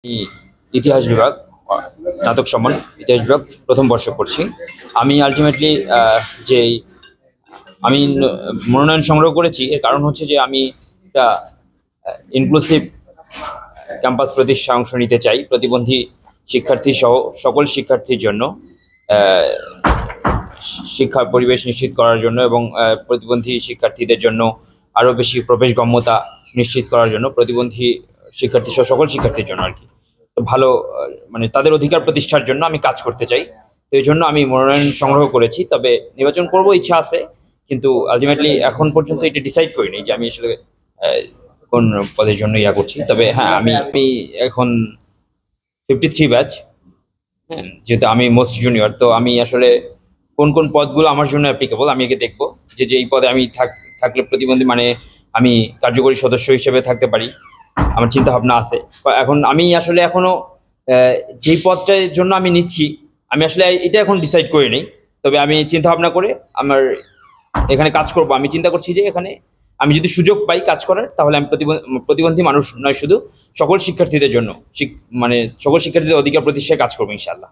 আমি ইতিহাস বিভাগ স্নাতক সম্মান ইতিহাস বিভাগ প্রথম বর্ষ পড়ছি। আমি আলটিমেটলি যে আমি মনোনয়ন সংগ্রহ করেছি এর কারণ হচ্ছে যে আমি একটা ইনক্লুসিভ ক্যাম্পাস প্রতিষ্ঠা অংশ নিতে চাই প্রতিবন্ধী শিক্ষার্থী সহ সকল শিক্ষার্থীর জন্য আহ, শিক্ষা পরিবেশ নিশ্চিত করার জন্য এবং প্রতিবন্ধী শিক্ষার্থীদের জন্য আরো বেশি প্রবেশগম্যতা নিশ্চিত করার জন্য প্রতিবন্ধী শিক্ষার্থী সহ সকল শিক্ষার্থীর জন্য আর কি তো ভালো মানে তাদের অধিকার প্রতিষ্ঠার জন্য আমি কাজ করতে চাই। তো এই জন্য আমি মনোনয়ন সংগ্রহ করেছি, তবে নির্বাচন করব ইচ্ছা আছে, কিন্তু আলটিমেটলি এখন পর্যন্ত এটা ডিসাইড করিনি যে আমি আসলে আহ, কোন পদের জন্য ইয়া করছি। তবে হ্যাঁ, আমি আমি এখন 53 ব্যাচ। হ্যাঁ, যেহেতু আমি মোস্ট জুনিয়র, তো আমি আসলে কোন কোন পদগুলো আমার জন্য অ্যাপ্লিকেবল আমি একে দেখবো, যে এই পদে আমি থাকলে প্রতিবন্ধী মানে আমি কার্যকরী সদস্য হিসেবে থাকতে পারি। আমার চিন্তা ভাবনা আছে। এখন আমি আসলে এখনো যেই পদটার জন্য আমি নিচ্ছি, আমি আসলে এটা এখন ডিসাইড করে নেই। তবে আমি চিন্তা ভাবনা করে আমার এখানে কাজ করব। আমি চিন্তা করছি যে এখানে আমি যদি সুযোগ পাই কাজ করার, তাহলে আমি প্রতিবন্ধী মানুষ নয়, শুধু সকল শিক্ষার্থীদের জন্য মানে সকল শিক্ষার্থীদের অধিকার প্রতিষ্ঠায় কাজ করবো ইনশাআল্লাহ।